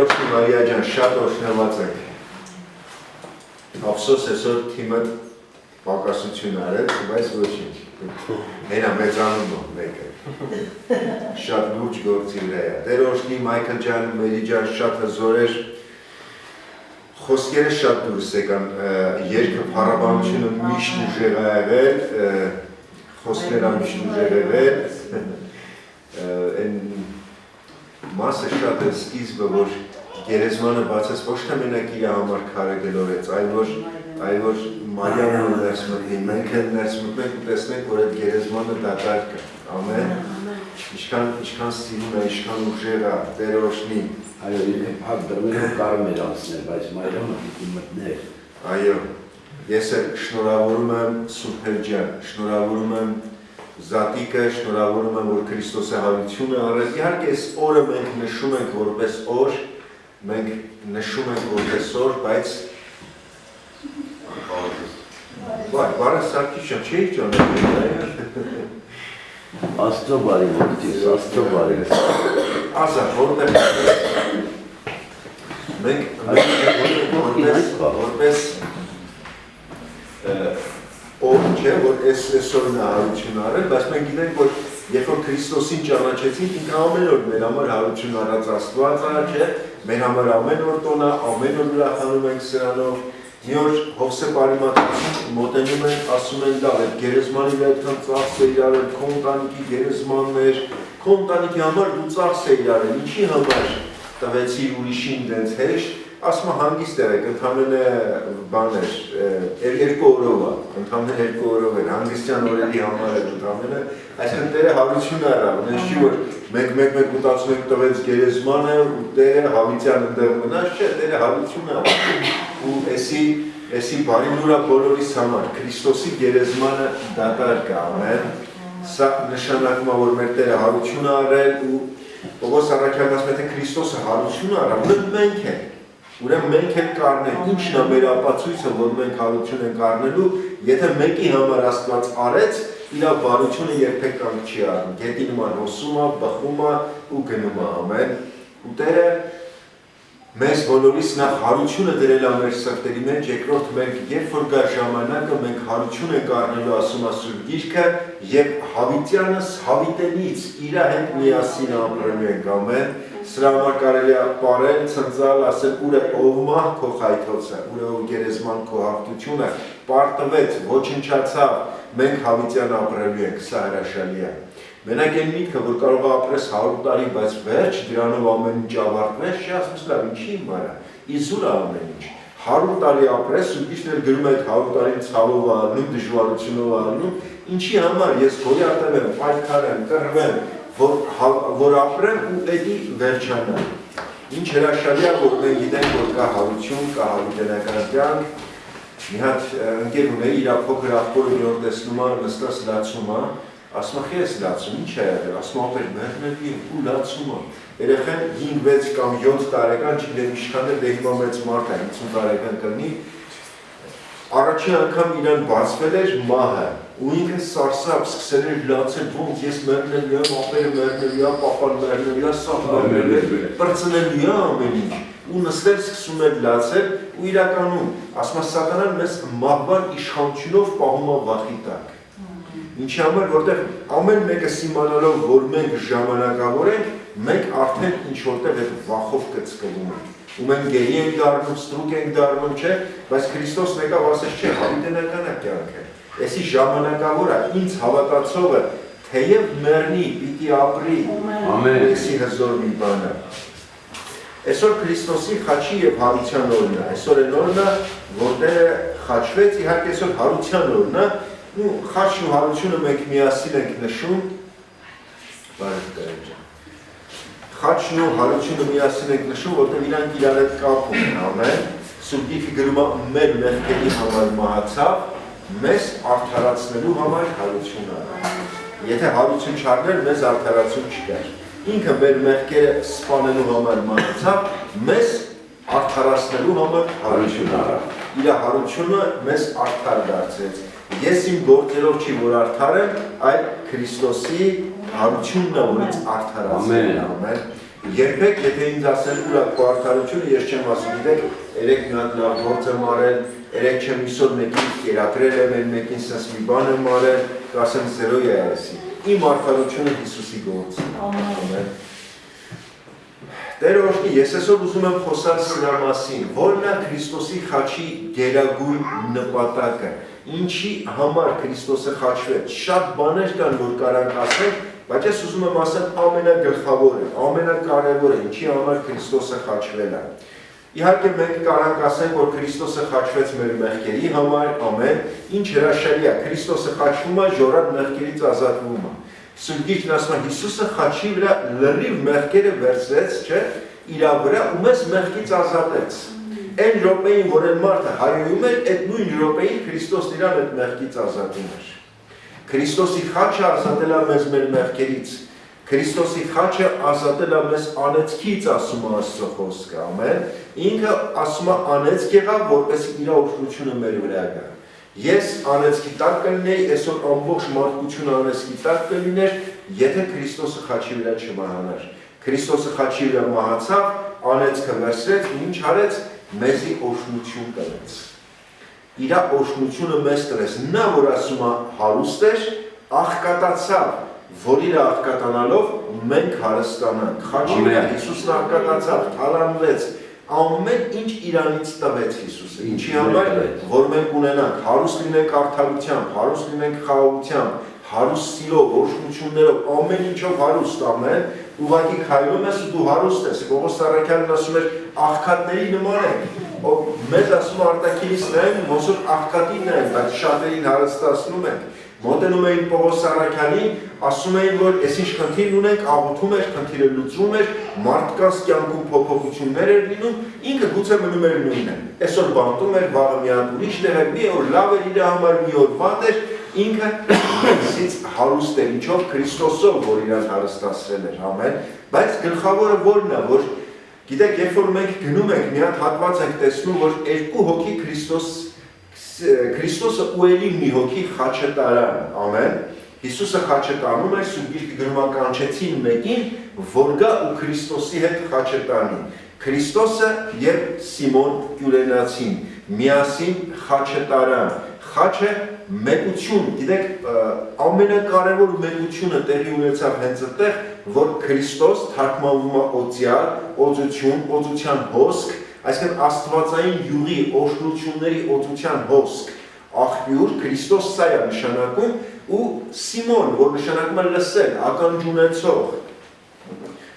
Տերոջի Մարիա ջան, շատ օրհնված ենք։ Ափսոս այսօր թիմը պակասություն արեց, բայց ոչինչ։ Մենա մեծանում է մեկը։ Շատ լուրջ գործի վրա է։ Տերոջի Մայքլ ջան, Մերի ջան, շատ հզոր էր։ Խոսքերը շատ դուրս եկան, երկը փառաբանությունը միշտ ուժեղ է եղել, խոսքերը միշտ ուժեղ եղել, այն մասը շատ է սկիզբը, որ գերեզմանը բացեց ոչ թե մենակ իր համար քարը գլորեց, այլ որ Մարիամը ներս մտնի, մենք էլ ներս մտնենք ու տեսնենք, որ այդ գերեզմանը դատարկ է, ամեն, ինչքան սիրում է, ինչքան ուժեղ է, Տեր օրհնի։ Այո, հատ դրվելով կարում էր անցնել, բայց Մարիամը պիտի մտներ։ Այո, ես էլ շնորհավորում եմ Սուրբ ջան, շնորհավորում եմ Զատիկը, շնորհավորում եմ, որ Քրիստոսի հարությունը արել։ Իհարկե, այս օրը մենք նշում ենք որպես օր, մենք նշում ենք որպես օր, բայց բարը Սարգսյան, չէի ճանաչում։ Աստծո բարի որդիս, Աստծո բարի։ Ասա, որտեղ մենք որպես օր չէ, որ այսօրն է հարություն արել, բայց մենք գիտենք, որ երբ որ Քրիստոսին ճանաչեցինք, ինքը ամեն օր մեր համար հարություն արած Աստված է, չէ, մեր համար ամեն օր տոն է, ամեն օր ուրախանում ենք սրանով։ Մի օր Հովսե Պարիմացին մոտենում են, ասում են լավ, այդ գերեզմանի վրա այդքան ծախս է իրարել, քո ընտանիքի գերեզմանն էր, քո ընտանիքի համար դու ծախս է իրարել, ինչի համար տվեցի ուրիշին դենց հեշտ, ասում է հանգիստ եղեք, ընդամենը բան էր, երկու օրով է, ընդամենը երկու օրով էր, հանգստյան օրերի համար էր ընդամենը, այսինքն Տերը հարություն առավ, նենց չի, որ մենք մեկ մտածում ենք տվեց գերեզմանը ու Տերը հավիտյան ընդեղ մնաց, չէ, Տերը հարություն առավ, ու էսի բարի նուրա բոլորիս համար, Քրիստոսի գերեզմանը դատարկ է, ամեն, սա նշանակում է, որ մեր Տերը հարություն առել ու Պողոս առաքյալն ասում է, թե Քրիստոսը հարություն առավ, մենք ենք, ուրեմն մենք ենք կառնել, ինչն է մեր ապացույցը, որ մենք հարություն ենք առնելու, եթե մեկի համար Աստված արեց, իր բարությունը երբեք կանգ չի առնում, գետի նման հոսում է, բխում է ու գնում է, ամեն, ու Տերը մեզ բոլորիս նախ հարությունը դրել է մեր սրտերի մեջ, երկրորդ մենք երբ որ գա ժամանակը մենք հարություն ենք առնելու ասում է Սուրբ Գիրքը եւ հավիտյանս հավիտենից իր հետ միասին ապրելու ենք, ամեն, սրա համար կարելի է պարել, ցնծալ, ասել ուր է ովմա քո խայթոցը, ուր է ով գերեզման քո հաղթությունը, պարտվեց, ոչնչացավ, մենք հավիտյան ապրելու ենք, սա հրաշալի է։ Մենակ այն միտքը, որ կարող է ապրես 100 տարի, բայց վերջ դրանով ամեն ինչ ավարտվեց, չի ասում լավ, ինչի հիմար է, իզուր է ամեն ինչ։ 100 տարի ապրես, ու գիշտ էլ գրում այդ 100 տարին ցավով ալնում, դժվարությունով ալնում, ինչի համար ես գոյատև եմ, պայքարեմ, կռվեմ, որ ապրեմ ու էդի վերջանամ։ Ինչ հրաշալի է, որ մենք գիտենք, որ կա հարություն, կա հավիտենական կյանք, մի հատ ընկեր ունեի, իր փոքր աղբորը մի օր տեսնում է, նստած լացում է, ասում է, ես լացում, ինչ է եղել, ասում է, ապեր մեղնելի եմ ու լացում է։ Երեխեն 5-6 կամ 7 տարեկան, չգիտեմ ինչքան է, դե հիմա մեծ մարդ է, 50 տարեկան կլինի, առաջին անգամ իրան բացվել էր մահը, ու ինքը սարսափ սկսել էր լացել, ոնց ես մեղնելի եմ, ապերը մեղնելի է, պապան մեղնելի է, սաղ մեղնելի է, պրծնելի է ամեն ինչ, ու նստել սկսում էր լացել, ու իրականում, ասում է, սատանան մեզ մահվան իշխանությունով պահում է վախի տակ։ Ինչի համար, որտեղ ամեն մեկը սիմանալով, որ մենք ժամանակավոր ենք, մենք արդեն ինչ-որտեղ այդ վախով կծկվում ենք։ Ու մենք գերի ենք դառնում, ստրուկ ենք դառնում, չէ, բայց Քրիստոսն եկավ ասեց, չէ, հավիտենական է կյանքը։ Էսի ժամանակավոր է, ինձ հավատացողը, թեև մեռնի, պիտի ապրի, էսի հզոր մի բան է։ Այսօր Քրիստոսի խաչի և հարության օրն է, այսօր այն օրն է, որտեղ խաչվեց, իհարկե այսօր հարության օրն է, խաչն ու հարությունը մենք միասին ենք նշում, խաչն ու հարությունը միասին ենք նշում, որտեղ իրանք իրար հետ կապ ունեն, ամեն, Սուրբ Գիրքը գրում է մեր մեղքերի համար մահացավ, մեզ արդարացնելու համար հարություն առավ։ Եթե հարություն չառներ, մեզ արդարացում չկար։ Ինքը մեր մեղքերը սպանելու համար մահացավ, մեզ արդարացնելու համար հարություն առավ։ Իր հարությունը մեզ արդար դարձեց։ Ես իմ գործերով չի, որ արդար եմ, այլ Քրիստոսի հարությունն է, որ ինձ արդարացնել, ամեն։ Երբեք, եթե ինձ ասեն ուրա քո արդարությունը, ես չեմ ասի, գիտեք, երեք մի հատ լավ գործ եմ արել, երեք չեմ իսօր մեկին կերակրել եմ, մեկին սենց մի բան եմ արել, կասեմ զերո է այսի։ Իմ արդարությունը Հիսուսի գործն է։ Ամեն։ Տերը օրհնի, ես այսօր ուզում եմ խոսալ սրա մասին, որն է Քրիստոսի խաչի գերագույն նպատակը, ինչի համար Քրիստոսը խաչվեց։ Շատ բաներ կան, որ կարանք ասենք, բայց ես ուզում եմ ասել ամենագլխավորը, ամենակարևորը, ինչի համար Քրիստոսը խաչվել է։ Իհարկե մենք կարանք ասենք, որ Քրիստոսը խաչվեց մեր մեղքերի համար, ամեն, ինչ հրաշալի է, Քրիստոսը խաչվում է, ժորատ մեղքերից ազատվում է։ Սուրբ Գիրքն ասում է, Հիսուսը խաչի վրա լրիվ մեղքերը վերցրեց, չէ, իր վրա ու մեզ մեղքից ազատեց։ Այն րոպեին, որ այն մարդը հայոյում էր, այդ նույն րոպեին Քրիստոսն իրան այդ մեղքից ազատում էր։ Քրիստոսի խաչը ազատել է մեզ մեր մեղքերից։ Քրիստոսի խաչը ազատել է մեզ անեծքից, ասում է Աստծո խոսքը, ամեն։ Ինքը ասում է անեծք եղավ, որպես իր օրհնությունը մեր վրա գա։ Ես անեծքի տակ կլինեի, այսօր ամբողջ մարդկությունը անեծքի տակ կլիներ, եթե Քրիստոսը խաչի վրա չմահանար։ Քրիստոսը խաչի վրա մահացավ, անեծքը վերցրեց, ինչ արեց, մեզի օրհնություն տվեց։ Իր օրհնությունը մեզ տրեց, նա որ ասում է հարուստ էր, աղքատացավ, որ իր աղքատանալով մենք հարստանանք։ Խաչի վրա Հիսուսն աղքատացավ, թալանվեց, ամեն ինչ իրանից տվեց Հիսուսը, ինչի համար, որ մենք ունենանք, հարուստ լինենք արդարությամբ, հարուստ լինենք խաղաղությամբ, հարուստ սիրով, օրհնություններով, ամեն ինչով հարուստ, ամեն, ուղղակի քայլում ես ու դու հարուստ ես։ Պողոս Առաքյալն ասում էր, աղքատների նման ենք, մեզ ասում արտաքինից նայում, ոնց որ աղքատին նայում, բայց շատերին հարստացնում ենք։ Մոտենում էին Պողոս Առաքյալին, ասում էին, որ ես ինչ խնդիր ունենք, աղոթում էր, խնդիրը լուծվում էր, մարդկանց կյանքում փոփոխություններ էր լինում, ինքը գուցե մնում էր նույնը։ Այսօր բանտում էր, վաղը մի հատ ուրիշ տեղ էր, մի օր լավ էր իր համար, մի օր վատ էր, ինքը մեզից հարուստ էր, ինչով Քրիստոսով, որ իրան հարստացրել էր, ամեն, բայց գլխավորը որն է, որ գիտեք, երբ որ մենք գնում ենք, մի հատ հատված ենք տեսնում, որ երկու հոգի Քրիստոսը ու էլի մի հոգի խաչը տարան, ամեն, Հիսուսը խաչը տանում էր, Սուրբ Գիրքը գրում է կանչեցին մեկին, որ գա ու Քրիստոսի հետ խաչը տանի։ Քրիստոսը եւ Սիմոն Կյուրենացին միասին խաչը տարան։ Խաչը մեկություն, գիտեք, ամենակարևոր մեկությունը տեղի ունեցավ հենց այդտեղ, որ Քրիստոս թարգմանվում է օծյալ, օծություն, օծության հոսք, այսինքն աստվածային յուղի օրհնությունների օծության հոսք, աղբյուր, Քրիստոս սա է նշանակում, ու Սիմոն, որ նշանակում է լսել, ականջ ունեցող։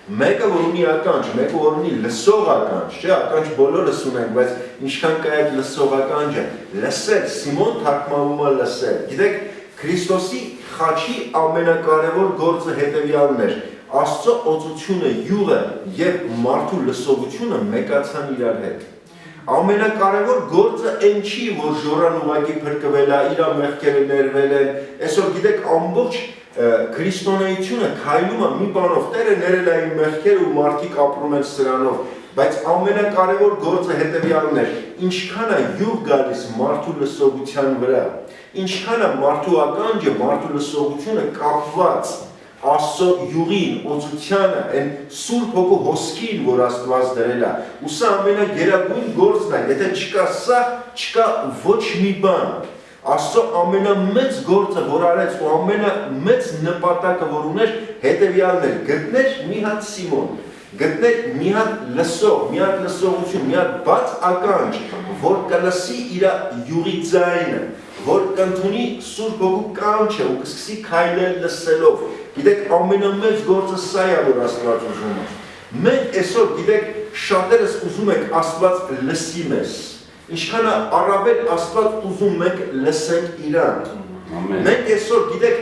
Մեկը որ ունի ականջ, մեկը որ ունի լսող ականջ, չէ, ականջ բոլորս ունենք, բայց ինչքան կա այդ լսող ականջը, լսել, Սիմոն թարգմանվում է լսել։ Գիտեք, Քրիստոսի խաչի ամենակարևոր գործը հետևյալն էր, Աստծո օծությունը, յուղը եւ մարդու լսողությունը մեկացան իրար հետ։ Ամենակարևոր գործը այն չի, որ ժորան ուղակի փրկվել է, իր մեղքերը ներվել են, այսօր գիտեք ամբողջ քրիստոնեությունը քայլում է մի բանով, Տերը ներել է իմ մեղքերը ու մարդիկ ապրում են սրանով, բայց ամենակարևոր գործը հետևյալն է, ինչքան է յուղ գալիս մարդու լսողության վրա, ինչքան է մարդու ականջը, մարդու լսողությունը կապված Աստծո յուղին, օծությանը, այն Սուրբ Հոգու հոսքին, որ Աստված դրել է, ու սա ամենագերագույն գործն է, եթե չկա սա, չկա ոչ մի բան։ Աստծո ամենամեծ գործը, որ արեց ու ամենամեծ նպատակը, որ ուներ, հետևյալն էր, գտներ մի հատ Սիմոն, գտներ մի հատ լսող, մի հատ լսողություն, մի հատ բաց ականջ, որ կլսի իր յուղի ձայնը, որ կընդունի Սուրբ Հոգու կանչը ու կսկսի քայլել լսելով։ Գիտեք, ամենամեծ գործը սա է, որ Աստված ուզում է։ Մենք այսօր, գիտեք, շատերս ուզում ենք Աստված լսի մեզ։ Ինչքան առավել Աստված ուզում մենք լսենք իրան։ Մենք այսօր, գիտեք,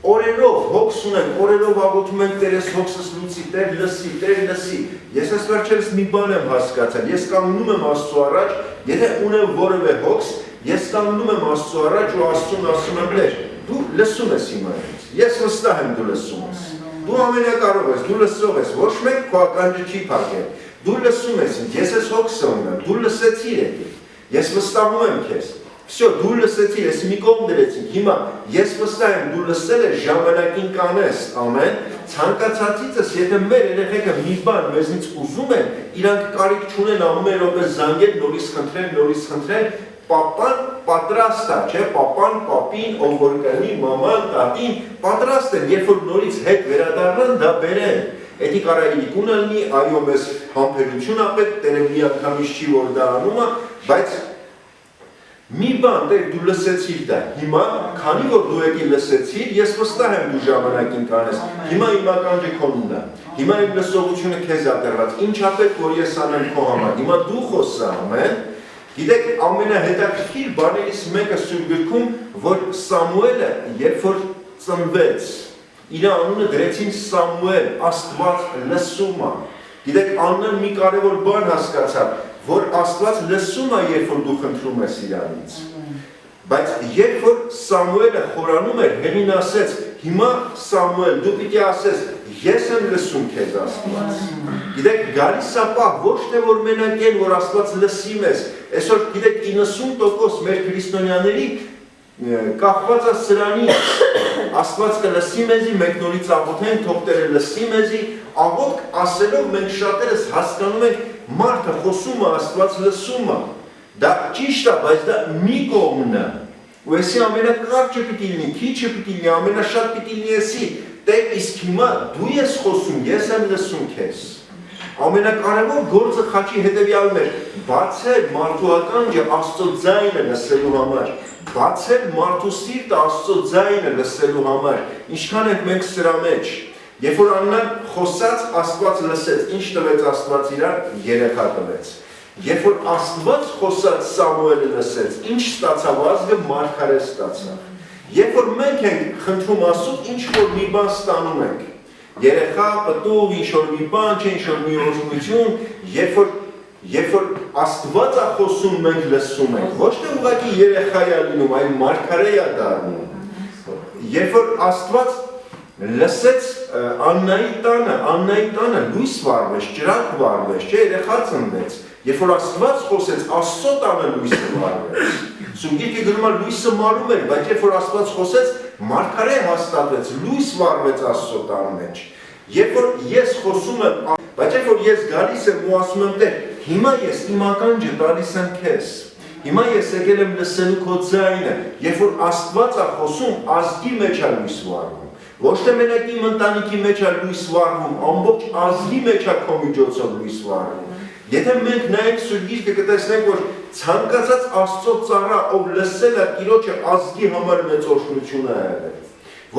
օրերով հոգս ունենք, օրերով աղոթում ենք Տեր, ես հոգսս լուծի, Տեր լսի, Տեր լսի։ Ես այս վերջերս մի բան եմ հասկացել, ես կանգնում եմ Աստծո առաջ, եթե ունեմ որևէ հոգս, ես կանգնում եմ Աստծո առաջ ու Աստծուն ասում եմ Տեր, դու լսում ես իմ այնց, ես վստահ եմ դու լսում ես, դու ամենակարող ես, դու լսող ես, ոչ մեկ քո ականջը չի փակել, դու լսում ես ինձ, ես ես հոգսը ունեմ, դու լսեցիր եկի, ես վստահում եմ քեզ, Всё, դու լսեցիր, ես մի կողմ դրեցինք, հիմա ես վստահ եմ դու լսել ես ժամանակին կանես, ամեն, ցանկացածիցս, եթե մեր երեխեքը մի բան մեզնից ուզում են, իրանք կարիք չունեն ամեն րոպե զանգել, նորից խնդրեն, պապան պատրաստ է, չէ, պապան, պապին, ով որ կնի, մաման, տատին, պատրաստ են, երբ որ նորից հետ վերադառնան, դա բերեն։ Էդի կարելի գունը լինի, այո, մեզ համբերություն ա պետք, Տերը մի անգամից չի որ դա անում է, բայց մի բան, Տեր, դու լսեցիր դա, հիմա, քանի որ դու եկի լսեցիր, ես վստահ եմ դու ժամանակին կանես, հիմա իմ ականջը քոնն է, հիմա իմ լսողությունը քեզ ա տրված, ինչ ա պետք, որ ես անեմ քո համար, հիմա դու խոսա, ամեն, գիտեք, ամենահետաքրքիր բաներից մեկը Սուրբ գրքում, որ Սամուելը, երբ որ ծնվեց, իր անունը դրեցին Սամուել, Աստված լսում է, գիտեք, անունը մի կարևոր բան հասկացավ, որ Աստված լսում է, երբ որ դու խնդրում ես իրանից։ Բայց երբ որ Սամուելը խորանում էր, հեղին ասեց, հիմա Սամուել, դու պիտի ասես, ես եմ լսում քեզ Աստված։ Գիտեք, գալիս է պահ, ոչ թե որ մենակ են, որ Աստված լսի մեզ, այսօր գիտեք 90% մեր քրիստոնյաների կախված է սրանի, Աստված կլսի մեզի, մենք նորից աղոթենք, թող Տերը լսի մեզի, աղոթք ասելով մենք շատերս հասկանում ենք մարդը խոսում է, Աստված լսում է, դա ճիշտ է, բայց դա մի կողմն է, ու եսի ամենակարճը պիտի լինի, քիչը պիտի լինի, ամենաշատ պիտի լինի եսի, Տեր, իսկ հիմա դու ես խոսում, ես եմ լսում քեզ։ Ամենակարևոր գործը խաչի հետևյալն էր, բացել մարդու ականջը Աստծո ձայնը լսելու համար, բացել մարդու սիրտը Աստծո ձայնը լսելու համար, ինչքան ենք մենք սրա մեջ, երբ որ Աննան խոսած Աստված լսեց, ինչ տվեց Աստված իրար, երեխա տվեց, երբ որ Աստված խոսած Սամուելը լսեց, ինչ ստացավ ազգը, մարգարե ստացավ, երբ որ մենք ենք խնդրում Աստծուց, ինչ որ մի բան ստանում ենք, երեխա, պտուղ, ինչ-որ մի բան չէ, ինչ-որ մի օրհնություն, երբ որ Աստված է խոսում, մենք լսում ենք, ոչ թե ուղղակի երեխա է լինում, այլ մարգարե է դառնում։ Երբ որ Աստված լսեց Աննայի տանը լույս վառվեց, ճրագ վառվեց, չէ, երեխա ծնվեց, երբ որ Աստված խոսեց, Աստծո տանը լույսը վառվեց։ Սուրբ Գիրքը գրում է լույսը մարում էր, բայց երբ որ Աստված խոսեց, մարգարե հաստատվեց, լույս վառվեց Աստծո տան մեջ։ Երբ որ ես խոսում եմ, բայց երբ որ ես գալիս եմ ու ասում եմ Տեր, հիմա ես իմ ականջը տալիս եմ քեզ։ Հիմա ես եկել եմ լսելու քո ձայնը, երբ որ Աստված է խոսում, ազգի մեջ է լույս վառվում։ Ոչ թե մենակ իմ ընտանիքի մեջ է լույս վառվում, ամբողջ ազգի մեջ է քո միջոցով լույս վառվում։ Եթե մենք նայենք Սուրբ Գիրքը կտեսնենք, որ ցանկացած Աստծո ծառա, ով լսել է Տիրոջը ազգի համար մեծ օրհնություն է եղել։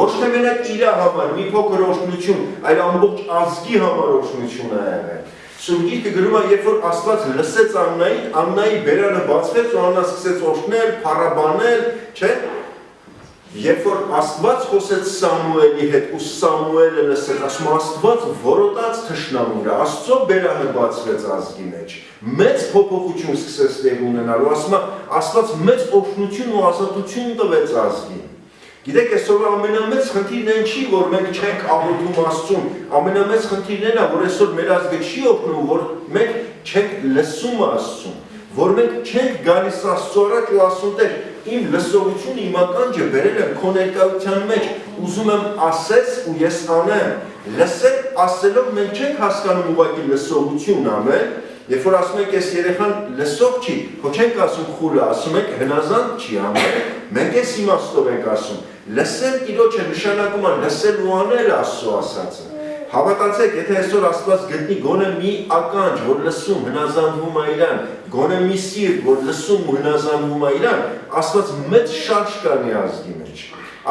Ոչ թե մենակ իր համար մի փոքր օրհնություն, այլ ամբողջ ազգի համար օրհնություն է եղել։ Սուրբ Գիրքը գրում է, երբ որ Աստված լսեց Աննային, Աննայի բերանը բացվեց ու Աննա սկսեց օրհնել, փառաբանել, չէ՞։ Երբ որ Աստված խոսեց Սամուելի հետ ու Սամուելը լսեց, ասում Աստված որոտաց թշնամուն վրա, Աստծո բերանը բացվեց ազգի մեջ, մեծ փոփոխություն սկսեց տեղի ունենալու, ասում Աստված մեծ օրհնություն ու ազատություն տվեց ազգին։ Գիտեք, այսօր ամենամեծ խնդիրն այն չի, որ մենք չենք աղոթում Աստծուն, ամենամեծ խնդիրն այն է, որ այսօր մեր ազգը չի օգնում, որ մենք չենք լսում Աստծուն, որ մենք չենք գալիս Աստծո առաջ ու ասում Տեր, իմ լսողությունը, իմ ականջը բերել եմ քո ներկայության մեջ, ուզում եմ ասես ու ես անեմ։ Լսել ասելով մենք չենք հասկանում ուղղակի լսողություն, ամեն։ Երբ որ ասում եք, այս երեխան լսող չի, ոչ չենք ասում խուլը, ասում եք հնազանդ չի, ամեն։ Մենք այս իմաստով ենք ասում։ Լսել Տիրոջը նշանակում է լսել ու անել Աստծո ասածը։ Հավատացեք, եթե այսօր Աստված գտնի գոնե մի ականջ, որ լսում, հնազանդվում է իրան, գոնե մի սիրտ, որ լսում ու հնազանդվում է իրան, Աստված մեծ շարժ կանի ազգի մեջ։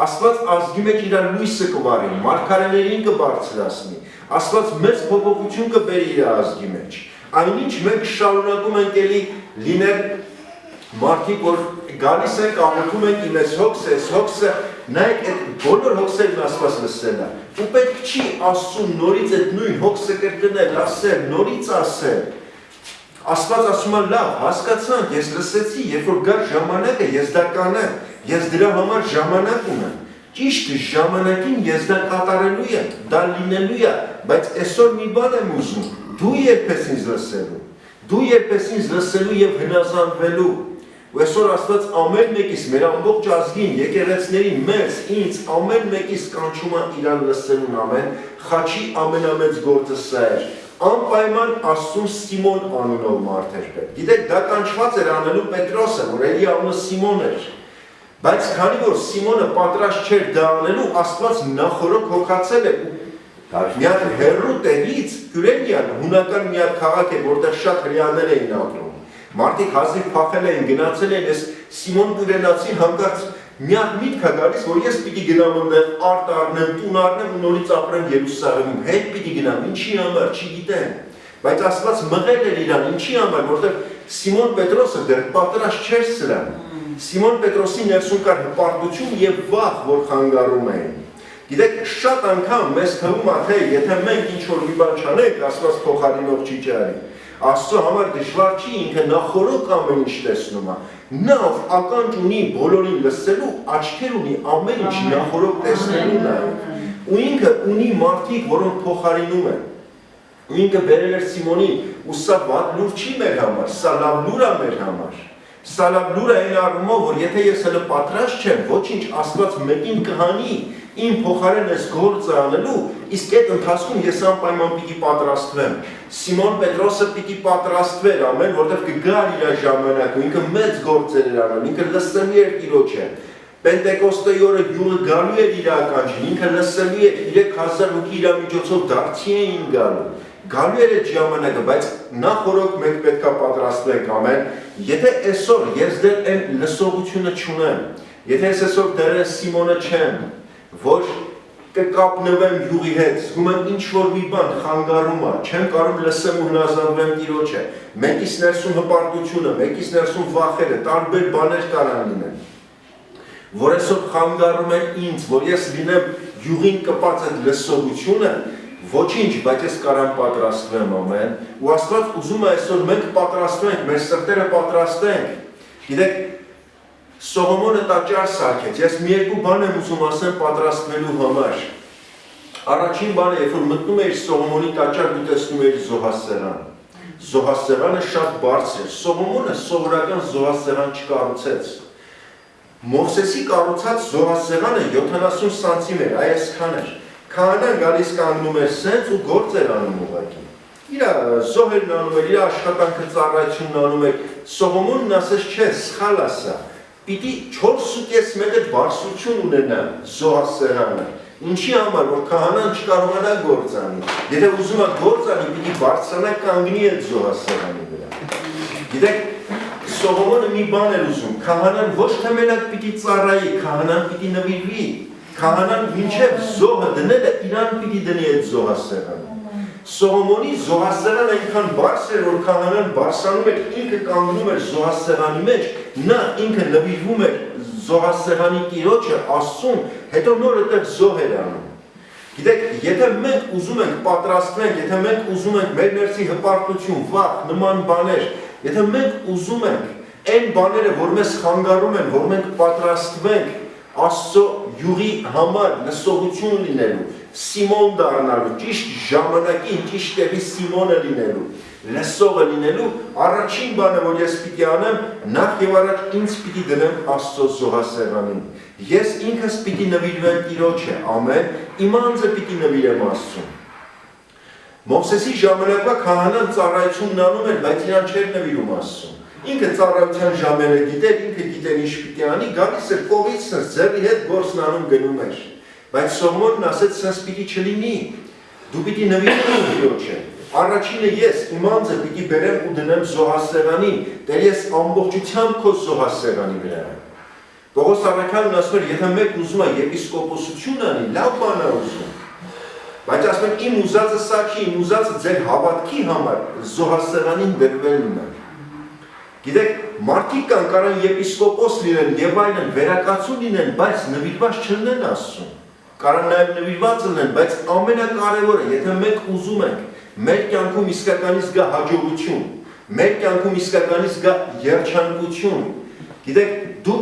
Աստված ազգի մեջ իր լույսը կվարի, մարգարեներին կբարձրացնի, Աստված մեծ փոփոխություն կբերի իր ազգի մեջ։ Այնինչ մենք շարունակում ենք էլի լինել մարդիկ, որ գալիս ենք, աղոթում ենք իմ ես հոգսը, նայեք այդ բոլոր հոգսերն Աստված լսել է։ Ու պետք չի Աստծուն նորից այդ նույն հոգսը կրկնել, ասել, նորից ասել։ Աստված ասում է լավ, հասկացանք, ես լսեցի, երբ որ գար ժամանակը, ես դա կանեմ, ես դրա համար ժամանակ ունեմ։ Ճիշտ ժամանակին ես դա կատարելու եմ, դա լինելու է, բայց այսօր մի բան եմ ուզում, դու երբ ես ինձ լսելու, դու երբ ես ինձ լսելու և հնազանդվելու, ու այսօր Աստված ամեն մեկից մեր ամբողջ ազգին, եկեղեցիներին, մեզ, ինձ ամեն մեկից կանչում է իրան լսելուն, ամեն, խաչի ամենամեծ գործը սա էր։ Անպայման Աստծուն Սիմոն անունով մարդ էր պետք։ Գիտեք, դա կանչված էր անելու Պետրոսը, որ էլի անունը Սիմոն էր։ Բայց քանի որ Սիմոնը պատրաստ չէր դա անելու, Աստված նախորոք հոգացել է մի հատ հեռու տեղից Կյուրենիան հունական մի հատ քաղաք է, որտեղ շատ հրեաներ էին ապրում։ Մարդիկ հազիվ փախել էին, գնացել էին, այս Սիմոն Կյուրենացին հանկարծ մի հատ միտք է գալիս, որ ես պիտի գնամ այնտեղ արտ առնեմ, տուն առնեմ ու նորից ապրեմ Երուսաղեմում։ Հետ պիտի գնամ, ինչի համար, չգիտեմ։ Բայց Աստված մղել էր իրան, ինչի համար, որտեղ Սիմոն Պետրոսը դեռ պատրաստ չէր սրան։ Սիմոն Պետրոսի ներսում կար հպարտություն եւ վախ, որ խանգարում էին։ Գիտեք, շատ անգամ մեզ թվում է, թե եթե մենք ինչ-որ մի բան չանենք, Աստված փոխարինող չի ճարի։ Աստծո համար դժվար չի, ինքը նախորոք ամեն ինչ տեսնում է։ Նա ականջ ունի բոլորին լսելու, աչքեր ունի ամեն ինչ նախորոք տեսնելու նա։ Ու ինքը ունի մարդիկ, որոնք փոխարինում են։ Ու ինքը բերել էր Սիմոնին, ու սա վատ լուր չի մեր համար, սա լավ լուր է մեր համար։ Սա լավ լուր է այն առումով, որ եթե ես հələ պատրաստ չեմ, ոչինչ Աստված մեկին կհանի, իմ փոխարեն այս գործը անելու, իսկ այդ ընթացքում ես անպայման պիտի պատրաստվեմ։ Սիմոն Պետրոսը պիտի պատրաստվեր, ամեն, որտեղ կգար իր ժամանակը, ինքը մեծ գործեր էր անում, ինքը լսելի էր Տիրոջը։ Պենտեկոստեի օրը գյուղը գալու էր իր ականջին, ինքը լսելի էր, 3000 հոգի իր միջոցով դարձի էին գալու։ Գալու էր այդ ժամանակը, բայց նախորոք մենք պետք է պատրաստվենք, ամեն։ Եթե այսօր ես դեռ այն լսողությունը չունեմ, եթե ես այսօր դեռ Սիմոնը չեմ, որ կկապնվեմ յուղի հետ, զգում եմ ինչ-որ մի բան խանգարում է, չեմ կարող լսեմ ու հնազանդվեմ Տիրոջը, մեկից ներսում հպարտությունը, մեկից ներսում վախերը, տարբեր բաներ կարան լինեն, որ այսօր խանգարում են ինձ, որ ես լինեմ յուղին կպած այդ լսողությունը, ոչինչ, բայց ես կարամ պատրաստվեմ, ամեն, ու Աստված ուզում է այսօր մենք պատրաստվենք, մեր սրտերը պատրաստենք։ Գիտեք, Սողոմոնը տաճար սարքեց, ես մի երկու բան եմ ուզում ասեմ պատրաստվելու համար։ Առաջին բանը, երբ որ մտնում էիր Սողոմոնի տաճար, դու տեսնում էիր զոհասեղան։ Զոհասեղանը շատ բարձր էր, Սողոմոնը սովորական զոհասեղան չկառուցեց։ Մովսեսի կառուցած զոհասեղանը 70 սանտիմետր, այսքան էր։ Քահանան գալիս կանգնում էր սենց ու գործ էր անում ուղղակի։ Իր զոհերն անում էր, իր աշխատանքը ծառայությունն անում էր։ Սողոմոնն ասեց, չէ, սխալ է սա։ Պիտի 4.5 մետր բարձրություն ունենա զոհասեղանը։ Ինչի համար, որ քահանան չկարողանա գործ անի։ Եթե ուզում է գործ անի, պիտի բարձրանա կանգնի այդ զոհասեղանի վրա։ Գիտեք, Սողոմոնը մի բան էր ուզում, քահանան ոչ թե մենակ պիտի ծառայի, քահանան պիտի նվիրվի։ Քահանան մինչև զոհը դնելը իրան պիտի դնի այդ զոհասեղանը։ Սողոմոնի զոհասեղանը այնքան բարձր էր, որ քահանան բարձրանում էր, ինքը կանգնում էր զոհասեղանի մեջ, նա ինքը նվիրվում էր զոհասեղանի Տիրոջը, Աստծուն, հետո նոր այդտեղ զոհ էր անում։ Գիտեք, եթե մենք ուզում ենք պատրաստվենք, եթե մենք ուզում ենք մեր ներսի հպարտություն, վախ, նման բաներ, եթե մենք ուզում ենք այն բաները, որ մեզ խանգարում են, որ մենք պատրաստվենք Աստծո յուղի համար լսողություն լինելու, Սիմոն դառնալու, ճիշտ ժամանակին, ճիշտ տեղի Սիմոնը լինելու, լսողը լինելու, առաջին բանը, որ ես պիտի անեմ, նախ եւ առաջ ինձ պիտի դնեմ Աստծո զոհասեղանին։ Ես ինքս պիտի նվիրվեմ Տիրոջը, ամեն, իմ անձը պիտի նվիրեմ Աստծուն։ Մովսեսի ժամանակվա քահանան ծառայությունն անում էր, բայց իրան չէր նվիրում Աստծուն։ Ինքը ծառայության ժամերը գիտեր, ինքը գիտեր ինչ պիտի անի, գալիս էր կողից ձեռի հետ գործն անում գնում էր։ Բայց Սողոմոնն ասեց, սենց պիտի չլինի, դու պիտի նվիրվես Տիրոջը։ Առաջինը ես իմ անձը պիտի բերեմ ու դնեմ զոհասեղանին, դեռ ես ամբողջությամբ քո զոհասեղանի վրա եմ։ Պողոս առաքյալն ասում էր, եթե մեկն ուզում է եպիսկոպոսություն անի, լավ բան է ուզում։ Բայց ասում են, իմ ուզածը սա չի, իմ ուզածը ձեր հավատքի համար զոհասեղանին դրվելն է։ Գիտեք, մարդիկ կան կարան եպիսկոպոս լինեն եւ այլն, վերակացու լինեն, բայց նվիրված չլինեն Աստծուն։ Կարան նաեւ նվիրված լինեն, բայց ամենակարևորը, եթե մենք ուզում ենք մեր կյանքում իսկականից գա հաջողություն, մեր կյանքում իսկականից գա երջանկություն, գիտեք, դու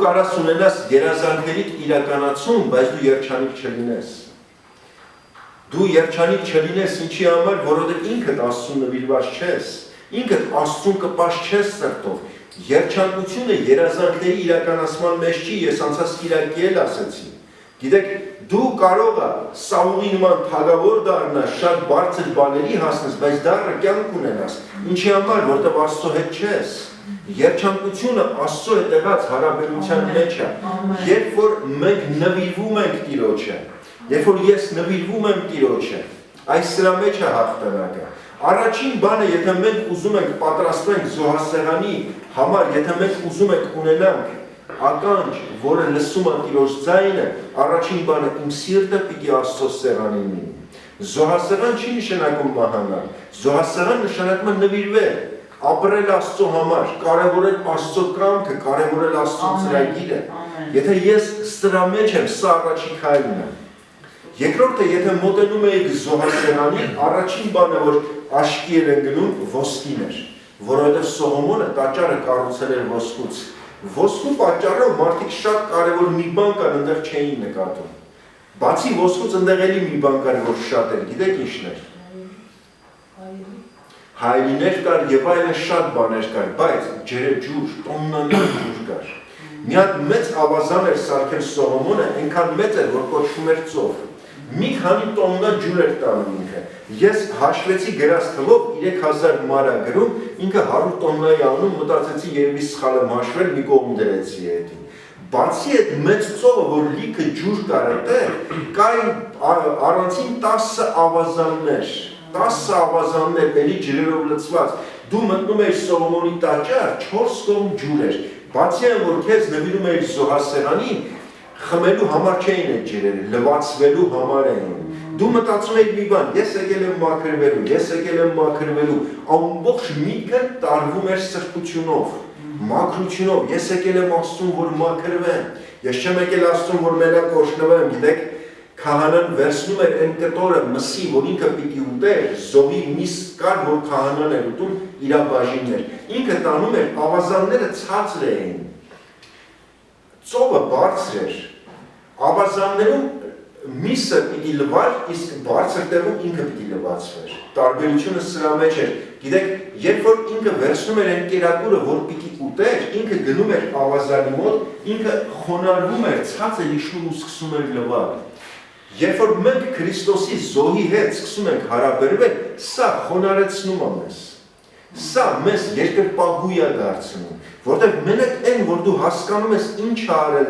կարաս ունենաս երազանքներիդ իրականացում, բայց դու երջանիկ չլինես։ Դու երջանիկ չլինես ինչի համար, որովհետև ինքդ Աստծուն նվիրված չես, Ինքդ Աստծուն կպաշ չես սրտով։ Երջանկությունը երազանքների իրականացման մեջ չի, ես անցած Կիրակի էլ ասեցի։ Գիտեք, դու կարող ես Սաուլի նման թագավոր դառնաս, շատ բարձր բաների հասնես, բայց դառը կյանք ունենաս։ Ինչի համար, որտեղ Աստծո հետ չես։ Երջանկությունը Աստծո հետ եղած հարաբերության մեջ է։ Երբ որ մենք նվիրվում ենք Տիրոջը, երբ որ ես նվիրվում եմ Տիրոջը, այս սրա մեջ է հաղթանակը։ Առաջին բանը, եթե մենք ուզում ենք պատրաստենք զոհասեղանի համար, եթե մենք ուզում ենք ունենանք ականջ, որը լսում է Տիրոջ ձայնը, առաջին բանը իմ սիրտը պիտի Աստծո սեղանին լինի։ Զոհասեղան չի նշանակում մահանալ, զոհասեղան նշանակում է նվիրվել, ապրել Աստծո համար, կարևորել Աստծո կամքը, կարևորել Աստծո ծրագիրը։ Եթե ես սրա մեջ եմ, սա առաջին քայլն է։ Երկրորդը, եթե մոտենում եք զոհասեղանին, առաջին բանը, որ աշկի են գնում, ոսկին էր, որովհետև Սողոմոնը տաճարը կառուցել էր ոսկուց։ Ոսկու պատճառով մարդիկ շատ կարևոր մի բան կար, ընդեղ չէին նկատում։ Բացի ոսկուց ընդեղ էլի մի բան կար, որ շատ էր, գիտեք ինչն էր։ Հայրիներ կար եւ այլն շատ բաներ կար, բայց ջուր, տոննաներ ջուր կար։ Մի հատ մեծ ավազան էր սարքել Սողոմոնը, այնքան մեծ էր, որ կոչվում էր ծով։ Մի քանի տոննա ջուր էր տանում ինքը։ Ես հաշվեցի գրած թվով 3000 մարա գրում, ինքը 100 տոննայի անում, մտածեցի երևի սխալ եմ հաշվել, մի կողմ դրեցի այդին։ Բացի այդ մեծ ծովը, որ լիքը ջուր կար այդտեղ, կային առանցին 10 ավազաններ, 10 ավազաններ էլի ջրերով լցված։ Դու մտնում ես Սողոմոնի տաճար, 4 կողմ ջուր էր։ Բացի այն, որ քեզ նվիրում էիր զոհասեղանին, խմելու համար չէին այդ ջրերը, լվացվելու համար էին։ Դու մտածում էիր մի բան, ես եկել եմ մաքրվելու, ամբողջ միտքը տարվում էր սրբությունով, մաքրությունով, ես եկել եմ Աստծուն, որ մաքրվեմ, ես չեմ եկել Աստծուն, որ մենակ օրհնվեմ, գիտեք, քահանան վերցնում էր այն կտորը մսի, որ ինքը պիտի ուտեր, զոհի միս կար, որ քահանան էր ուտում իր բաժիններ, ինքը տանում էր, ավազանները ցածր էին, ծովը բարձր էր, ավազաններում միսը պիտի լվար, իսկ բարձր տեղում ինքը պիտի լվացվեր, տարբերությունը սրա մեջ էր, գիտեք, երբ որ ինքը վերցնում էր այն կերակուրը, որ պիտի ուտեր, ինքը գնում էր ավազանի մոտ, ինքը խոնարհվում էր, ցածր իջնում ու սկսում էր լվալ։ Երբ որ մենք Քրիստոսի զոհի հետ սկսում ենք հարաբերվել, սա խոնարհեցնում է մեզ, սա մեզ երկրպագույ է դարձնում, որտեղ մենակ այն, որ դու հասկանում ես ինչ է արել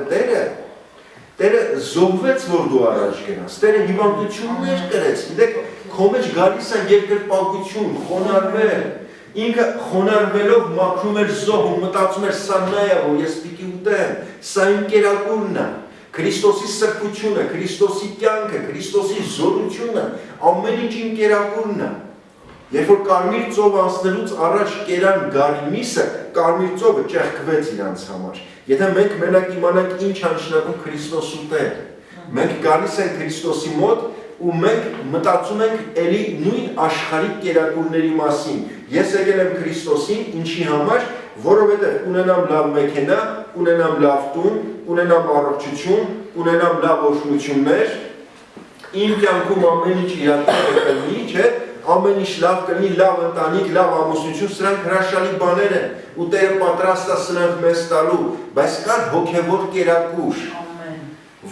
Տերը զոհվեց, որ դու առաջ գնաս, Տերը հիվանդություններ կրեց, գիտեք, քո մեջ գալիս է երկրպագություն, խոնարհվել, ինքը խոնարհվելով մաքրում էր զոհը, մտածում էր սա նա է, որ ես պիտի ուտեմ, սա իմ կերակուրն է, Քրիստոսի սրբությունը, Քրիստոսի կյանքը, Քրիստոսի զորությունը, ամեն ինչ իմ կերակուրն է։ Երբ որ կարմիր ծով անցնելուց առաջ կերան գարի միսը, կարմիր ծովը ճեղքվեց իրանց համար։ Եթե մենք մենակ իմանանք ինչ անշնակում Քրիստոս ուտել, մենք գալիս ենք Քրիստոսի մոտ ու մենք մտածում ենք էլի նույն աշխարհիկ կերակուրների մասին։ Ես եկել եմ Քրիստոսին, ինչի համար, որովհետև ունենամ լավ մեքենա, ունենամ լավ տուն, ունենամ առողջություն, ունենամ լավ օրհնություններ, իմ կյանքում ամեն ինչ իրական կլինի, չէ՞, ամեն ինչ լավ կլինի, լավ ընտանիք, լավ ամուսնություն, սրանք հրաշալի բաներ են, ու Տերը պատրաստ է սրանք մեզ տալու, բայց կար հոգևոր կերակուր,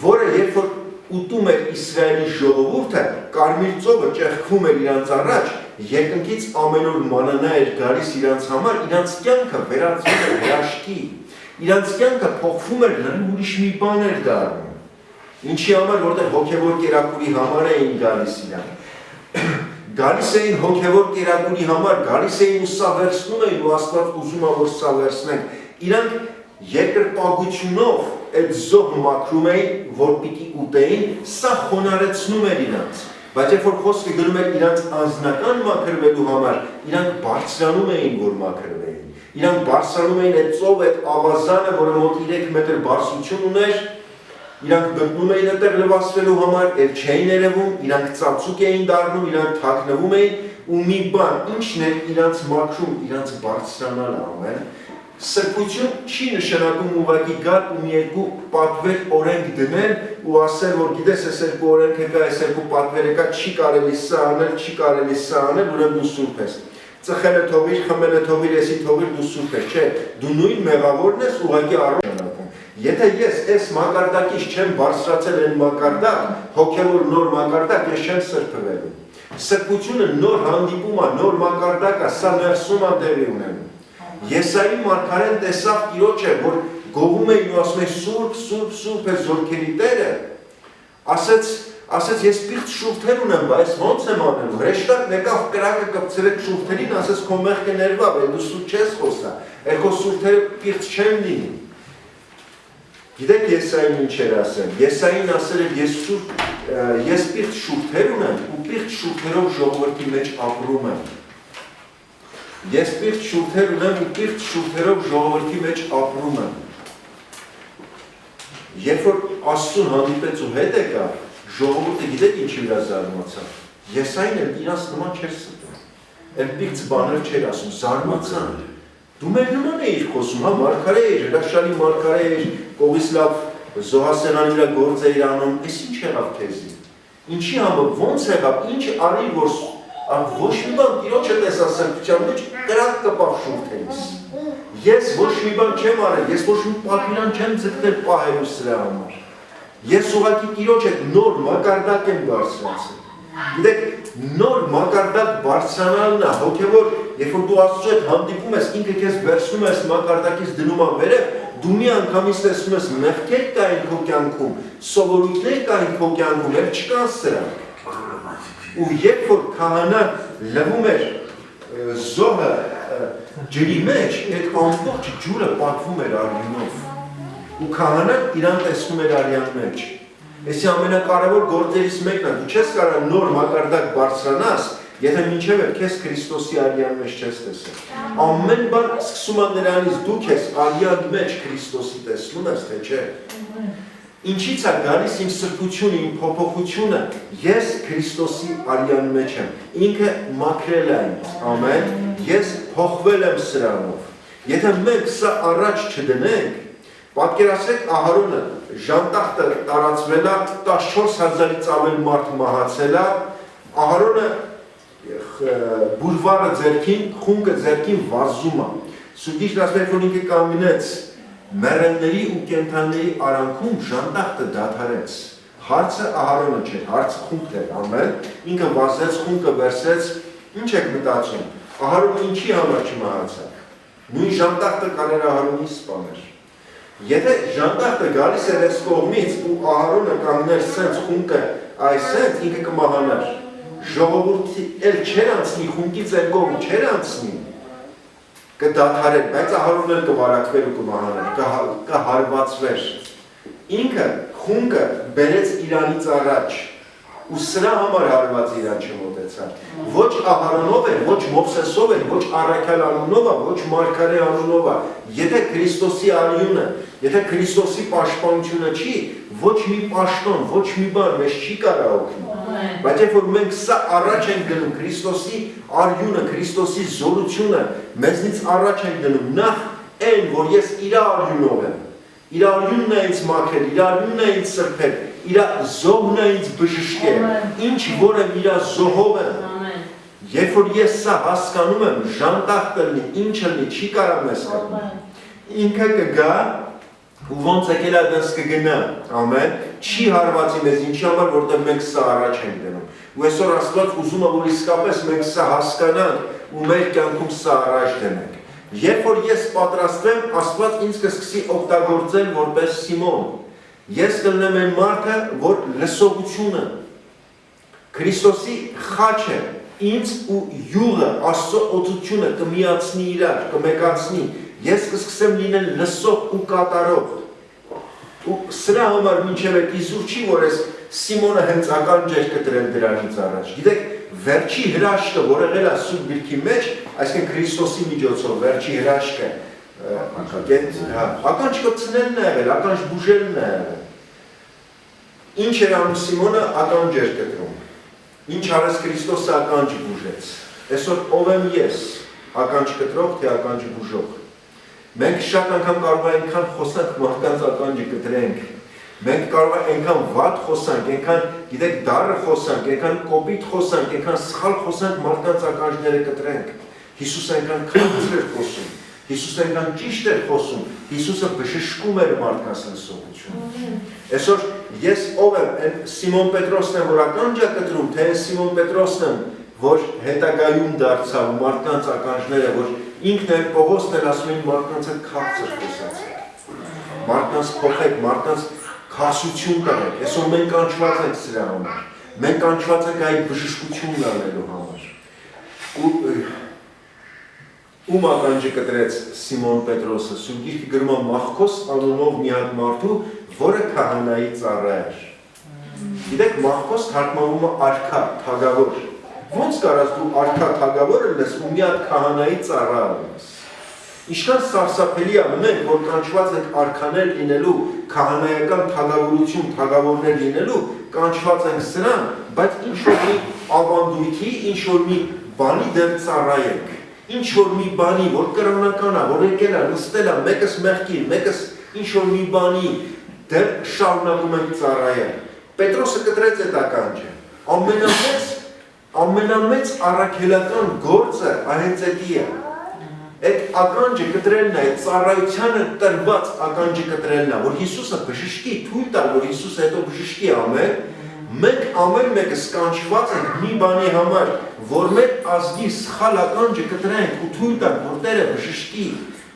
որը երբ որ ուտում էր Իսրայելի ժողովուրդը, կարմիր ծովը ճեղքվում էր իրանց առաջ, երկնքից ամեն օր մանանա էր գալիս իրանց համար, իրանց կյանքը վերածվում էր հրաշքի, իրանց կյանքը փոխվում էր, ուրիշ մի բան էր դառնում, ինչի համար, որտեղ հոգևոր կերակուրի համար էին գալիս իրան, գալիս էին հոգևոր կերակուրի համար, գալիս էին ու սա վերցնում էին ու Աստված ուզում է, որ սա վերցնենք, իրանք երկրպագությունով այդ զոհը մաքրում էին, որ պիտի ուտեին, սա խոնարհեցնում էր իրանց, բայց երբ որ խոսքը գնում էր իրանց անձնական մաքրվելու համար, իրանք բարձրանում էին, որ մաքրվեին, իրանք բարձրանում էին այդ ծով, այդ ավազանը, որը մոտ 3 մետր բարձրություն ուներ, իրանք գտնում էին այդտեղ լվացվելու համար, էլ չէին երևում, իրանք ծածուկ էին դառնում, իրանք թաքնվում էին ու մի բան, ինչն էր իրանց մաքրում, իրանց բարձրանալը ամեն, սրբություն չի նշանակում ուղղակի գալ ու մի երկու պատվեր օրենք դնել ու ասել, որ գիտես, այս երկու օրենքը կա, այս երկու պատվերը կա, չի կարելի սա անել, չի կարելի սա անել, ուրեմն դու սուրբ ես։ Ծխելը թողիր, խմելը թողիր, էսի թողիր, դու սուրբ ես, չէ, դու նույն մեղավորն ես ուղղակի առողջանում։ Եթե ես այս մակարդակից չեմ բարձրացել այն մակարդակ, հոգևոր նոր մակարդակ, ես չեմ սրբվելու։ Սրբությունը նոր հանդիպում է, նոր մակարդակ է, սա ներսում է տեղի ունենում։ Եսայի մարգարեն տեսավ Տիրոջը, որ գովում էին ու ասում էին սուրբ, սուրբ, սուրբ է զորքերի Տերը, ասեց ես պիղծ շուրթեր ունեմ, բայց ոնց եմ անելու, հրեշտակ եկավ կրակը կպցրեց շուրթերին, ասեց քո մեղքը ներվավ, դու սուրբ չես խոսա, քո շուրթերը պիղծ չեն լինի։ Գիտեք Եսային ինչ էր ասել, Եսային ասել էր ես պիղծ շուրթեր ունեմ ու պիղծ շուրթերով ժողովրդի մեջ ապրում եմ։ Ես պիղծ շուրթեր ունեմ ու պիղծ շուրթերով ժողովրդի մեջ ապրում եմ։ Երբ որ Աստծուն հանդիպեց ու հետ եկավ, ժողովուրդը գիտեք ինչի վրա զարմացավ։ Եսային էլ իրաց նման չէր ստում։ Էլ պիղծ բաներ չէր ասում, զարմացան։ Դու մեր նման էիր խոսում, հա մարգարե էիր, հրաշալի մարգարե էիր, կողից լավ զոհասեղանի վրա գործ էիր անում, էս ինչ եղավ քեզի։ Ինչի համը ոնց եղավ, ինչ արի որ ոչ մի բան Տիրոջը տեսա սրբության մեջ կրակ կպավ շուրթերից։ Ես ոչ մի բան չեմ արել, ես ոչ մի պատվիրան չեմ ձգտել պահելու սրա համար։ Ես ուղղակի Տիրոջ հետ նոր մակարդակ եմ բարձրացել։ Գիտեք, նոր մակարդակ բարձրանալն է, հոգևոր, երբ որ դու Աստծո հետ հանդիպում ես, ինքը քեզ վերցնում ես մակարդակից դնում ան վերև, դու մի անգամից տեսնում ես մեղքեր կային քո կյանքում, սովորույթներ կային քո կյանքում, եւ չկան սրանք։ Ու երբ որ քահանան լվում էր զոհը ջրի մեջ, այդ ամբողջ ջուրը պատվում էր արյունով։ Ու քահանան իրան տեսնում էր արյան մեջ։ Էսի ամենակարևոր գործերից մեկն է, դու չես կարող նոր մակարդակ բարձրանաս, եթե մինչև է քեզ Քրիստոսի արյան մեջ չես տեսել։ Ամեն բան սկսում է նրանից դու քեզ արյան մեջ Քրիստոսի տեսնում ես, թե չէ։ Ինչից է գալիս իմ սրբությունը, իմ փոփոխությունը, ես Քրիստոսի արյան մեջ եմ, ինքը մաքրել է ինձ, ամեն, ես փոխվել եմ սրանով։ Եթե մենք սա առաջ չդնենք, պատկերացրեք Ահարոնը ժանտախտը տարածվել է, 14,000-ից ավել մարդ մահացել է, Ահարոնը բուրվարը ձեռքին, խունկը ձեռքին վազում է։ Սուրբիչն ասում է, որ ինքը կանգնեց մեռելների ու կենդանների արանքում ժանտախտը դադարեց։ Հարցը Ահարոնը չէր, հարցը խունկն էր, ամեն, ինքը վազեց, խունկը վերցրեց, ինչ եք մտածում, Ահարոնը ինչի համար չմահացավ։ Նույն ժանտախտը կարեր Ահարոնի սպաներ։ Եթե ժանտախտը գալիս էր այս կողմից ու Ահարոնը կանգներ սենց խունկը այսենց, ինքը կմահանար։ Ժողովուրդը էլ չեր անցնի, խունկից այն կողմ չեր անցնի, կդադարեր, բայց Ահարոնը էլ կվարակվեր ու կմահանար, կհարվածվեր։ Ինքը խունկը բերեց իրանից առաջ ու սրա համար հարված իրան չմոտեցավ։ Ոչ Ահարոնով էր, ոչ Մովսեսով էր, ոչ Առաքյալ անունով է, ոչ Մարգարե անունով է։ Եթե Քրիստոսի արյունը, եթե Քրիստոսի պաշտպանությունը չի, ոչ մի պաշտոն, ոչ մի բան մեզ չի կարող օգնել։ Բայց երբ որ մենք սա առաջ ենք դնում Քրիստոսի արյունը, Քրիստոսի զորությունը, մեզնից առաջ ենք դնում նախ այն, որ ես իր արյունով եմ։ Իր արյունն է ինձ մաքրել, իր արյունն է ինձ սրբել, իր զոհն է ինձ բժշկել, ինչ որ եմ իր զոհով եմ։ Երբ որ ես սա հասկանում եմ, ժանտախտը լինի, ինչը լինի, չի կարող մեզ կրկնել։ Ինքը կգա ու ոնց եկել այդպես կգնա, ամեն, չի հարվածի մեզ, ինչի համար, որտեղ մենք սա առաջ ենք դնում։ Ու այսօր Աստված ուզում է, որ իսկապես մենք սա հասկանանք ու մեր կյանքում սա առաջ դնենք։ Երբ որ ես պատրաստվեմ, Աստված ինձ կսկսի օգտագործել որպես Սիմոն։ Ես կլինեմ այն մարդը, որ լսողությունը, Քրիստոսի խաչը, ինձ ու յուղը, Աստծո օծությունը կմիացնի իրար, կմեկացնի, ես կսկսեմ լինել լսող ու կատարող։ Ու սրա համար մինչև այդ իզուր չի, որ ես Սիմոնը հենց ականջեր կտրել դրանից առաջ։ Գիտեք, վերջի հրաշքը, որ եղել է Սուրբ Գրքի մեջ, այսինքն Քրիստոսի միջոցով վերջի հրաշքը, ականջ կպցնելն է եղել, ականջ բուժելն է եղել։ Ինչ էր անում Սիմոնը, ականջ էր կտրում։ Ինչ արեց Քրիստոսը, ականջ բուժեց։ Այսօր ով եմ ես, ականջ կտրող, թե ականջ բուժող։ Մենք շատ անգամ կարող ենք այնքան խոսանք մարդկանց ականջը կտրենք։ Մենք կարող ենք այնքան վատ խոսանք, այնքան, գիտեք, դառը խոսանք, այնքան կոպիտ խոսանք, այնքան սխալ խոսանք մարդկանց ականջները կտրենք։ Հիսուսը այնքան քաղցր էր խոսում, Հիսուսը այնքան ճիշտ էր խոսում, Հիսուսը բժշկում էր մարդկանց անսողությունը։ Այսօր ես ով եմ, այն Սիմոն Պետրոսն եմ, որ ականջա կտրում, թե Սիմոն Պետրոսն եմ, որ հետագայում դարձավ մարդկանց ականջները, որ ինքն էր Պողոսն էր ասում էին մարդկանց հետ քաղցր խոսացեք, մարդկանց փոխեք, մարդկանց քասություն տանեք, այսօր մենք կանչված ենք սրա համար, մենք կանչված ենք այդ բժշկությունն անելու համար։ Ում ականջը կտրեց Սիմոն Պետրոսը, Սուրբ Գիրքը գրում է Մախքոս անունով մի հատ մարդու, որը քահանայի ծառա էր։ Գիտեք, Մախքոս թարգմանվում է արքա, թագավոր։ Ոնց կարաս դու արքա թագավորը լես ու մի հատ քահանայի ծառա ես։ Ինչքան սարսափելի է մենք, որ կանչված ենք արքաներ լինելու, քահանայական թագավորություն, թագավորներ լինելու, կանչված ենք սրան, բայց ինչ որ մի ավանդույթի, ինչ որ մի բանի դեր ծառայենք, ինչ որ մի բանի, որ կրոնական է, որ եկել է, նստել է, մեկս մեղքի, մեկս ինչ որ մի բանի դեր շարունակում ենք ծառայել։ Պետրոսը կտրեց այդ ականջը, ամենամեծ առաքելական գործը հենց էդի է։ Այդ ականջը կտրելն է, այդ ծառայությանը տրված ականջը կտրելն է, որ Հիսուսը բժշկի, թույլ տալ, որ Հիսուսը հետո բժշկի ամեն, մենք ամեն մեկս կանչված ենք մի բանի համար, որ մեր ազգի սխալ ականջը կտրենք ու թույլ տանք, որ Տերը բժշկի,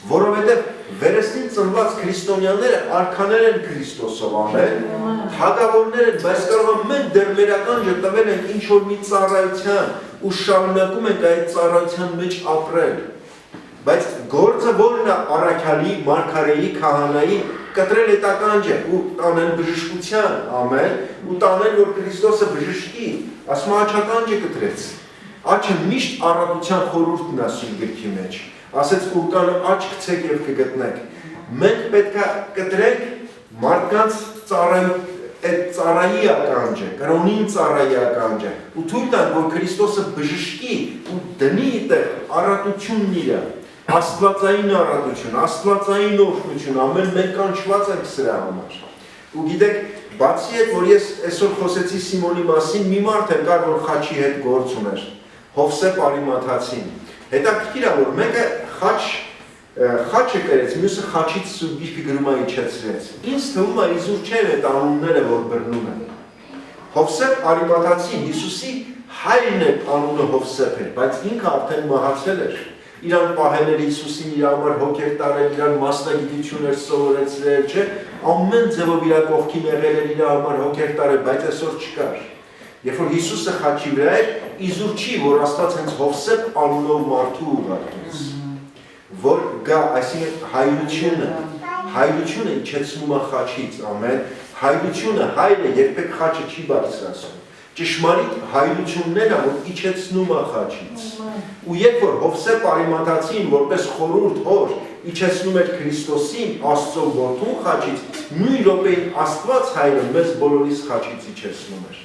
որովհետև վերստին ծնված քրիստոնյաները արքաներ են Քրիստոսով, ամեն, թագավորներ են, բայց կարող մենք դեռ մեր ականջը տվել ենք ինչ որ մի ծառայության ու շարունակում ենք այդ ծառայության մեջ ապրել։ Բայց գործը որն է առաքյալի, մարգարեի, քահանայի կտրել այդ ականջը ու տանել բժշկության, ամեն, ու տանել, որ Քրիստոսը բժշկի, ասում աչականջը կտրեց։ Աչը միշտ առատության խորհուրդն է Սուրբ Գրքի մեջ, ասեց ուրկանը աչ գցեք և կգտնեք։ Մենք պետք է կտրենք մարդկանց այդ ծառայի ականջը, կրոնին ծառայի ականջը, ու թույլ տանք, որ Քրիստոսը բժշկի ու դնի այդտեղ առատությունն իրը, աստվածային առատություն, աստվածային օրհնություն, ամեն մենք կանչված ենք սրա համար։ Ու գիտեք, բացի այդ, որ ես այսօր խոսեցի Սիմոնի մասին, մի մարդ էր կար, որ խաչի հետ գործ ուներ, Հովսեփ Արիմաթացին։ Հետաքրքիր է, որ մեկը խաչը կրեց, մյուսը խաչից Սուրբ Գիրքը գրում է իջեցրեց։ Ինձ թվում է իզուր չէր այդ անունները, որ բռնում են։ Հովսեփ Արիմաթացին Հիսուսի հայրն էր, անունը Հովսեփ էր, բայց ինքը արդեն մահացել էր։ Իրան պահել էր Հիսուսին, իր համար հոգեր տարել, իրան մասնագիտություն էր սովորեցրել, չէ, ամեն ձևով իր կողքին եղել էր իր համար հոգեր տարել, բայց այսօր չկար։ Երբ որ Հիսուսը խաչի վրա էր, իզուր չի, որ Աստված հենց Հովսեփ անունով մարդու ուղարկեց, որ գա, այսինքն հայրությունը իջեցնում է խաչից, ամեն, հայրությունը, հայրը երբեք խաչը չի բարձրացնում։ Ճշմարիտ հայրությունն է, որ իջեցնում է խաչից։ Ու երբ որ Հովսեփ Արիմաթացին որպես խորհուրդ հոր իջեցնում էր Քրիստոսին, Աստծո որդուն խաչից, նույն րոպեին Աստված հայրը մեզ բոլորիս խաչից իջեցնում էր։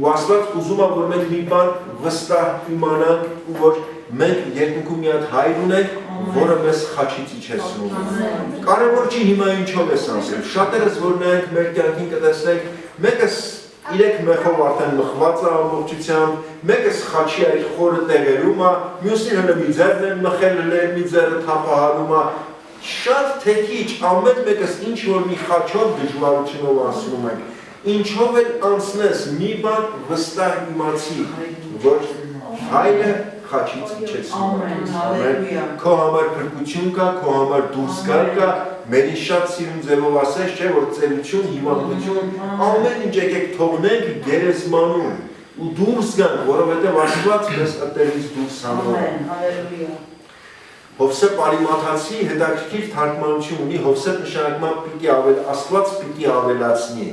Ու Աստված ուզում է, որ մենք մի բան վստահ իմանանք, ու որ մենք երկնքում մի հատ հայր ունենք, որը մեզ խաչից իջեցնում է։ Կարևոր չի հիմա ինչով ես ասել։ Շատերս որ նայենք մեր կյանքին կտեսնենք, մեկս 3 մեխով արդեն մխված է ամբողջությամբ, մեկս խաչի այդ խորը տեղերում է, մյուսին հենց մի ձեռն են մխել, մի ձեռը թափահարում է։ Շատ թեքիչ, ամեն մեկս ինչ որ մի խաչով դժվարությունով անցնում ենք։ Ինչով էլ անցնես, մի բան վստահ իմացի, որ հայրը խաչից իջեցնում է։ Քո համար փրկություն կա, քո համար դուրս գալ կա, մերի շատ սիրուն ձևով ասես, չէ, որ ծերություն, հիմանդություն, ամեն ինչ եկեք թողնենք գերեզմանում ու դուրս գանք, որովհետև Աստված մեզ ըտերից դուրս հանում է։ Հովսեփ Արիմաթացի հետաքրքիր թարգմանություն ունի, Հովսեփ նշանակում է Աստված պիտի ավելացնի։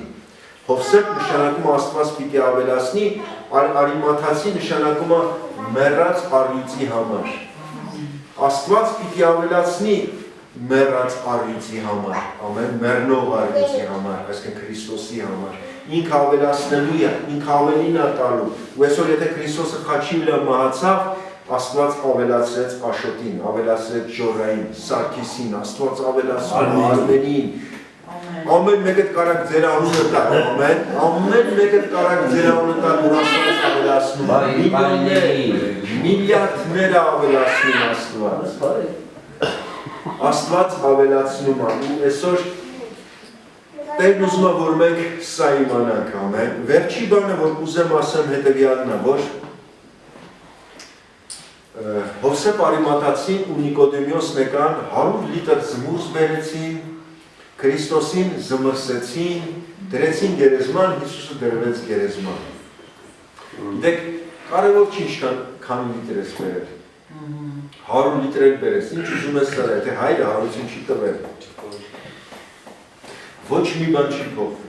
Հովսեփ նշանակում է Աստված պիտի ավելացնի, Արիմաթացի նշանակում է մեռած առյուծի համար։ Աստված պիտի ավելացնի մեռած առյուծի համար, ամեն մեռնող առյուծի համար, այսինքն Քրիստոսի համար։ Ինքը ավելացնելու է, ինքը ավելին է տալու։ Ու այսօր եթե Քրիստոսը խաչի վրա մահացավ, Աստված ավելացրեց Աշոտին, ավելացրեց Ժորային, Սարգիսին, Աստված ավելացնում Արմենին, ամեն մեկը կարակ ձեր անունը տա, ամեն մեկը կարակ ձեր անունը տա, որ Աստված ավելացնում, միլիարդներ ավելացնում Աստված ավելացնում է, ու այսօր Տերն ուզում է, որ մենք սա իմանանք, ամեն, վերջի բանը, որ ուզեմ ասեմ հետևյալն է, որ Հովսեփ Արիմաթացին ու Նիկոդեմոսն եկան 100 լիտր զմուրս բերեցին, Քրիստոսին զմրսեցին, դրեցին գերեզման, Հիսուսը դրվեց գերեզման։ Դեք կարևոր չի քանի լիտր ես բերել։ 100 լիտր էլ բերես, ինչ ուզում ես սրա, եթե հայրը հարություն չի տվել։ Ոչ մի բան չի փոխվում։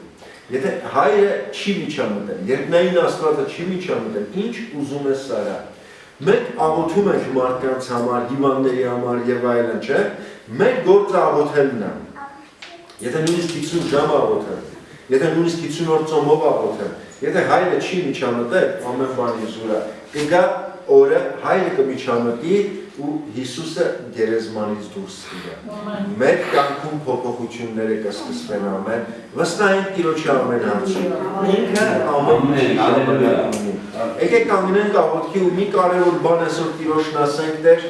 Եթե հայրը չի միջամտել, երկնային Աստվածը չի միջամտել, ինչ ուզում ես սրա։ Մենք աղոթում ենք մարդկանց համար, հիվանդների համար եւ այլն, չէ՞։ Մեր գործը աղոթելն է։ Եթե նույնիսկ 50 ժամ աղոթեմ, եթե նույնիսկ 50 օր ծոմով աղոթեմ, եթե հայրը չի միջամտել, ամեն բանի զուրա, կգա օրը հայրը կմիջամտի ու Հիսուսը գերեզմանից դուրս կգա։ Մեր կյանքում փոփոխությունները կսկսվեն, ամեն, վստահենք Տիրոջի ամեն հարցում։ Ինքը ամեն ինչ։ Եկեք կանգնենք աղոթքի ու մի կարևոր բան այսօր Տիրոջն ասենք, Տեր,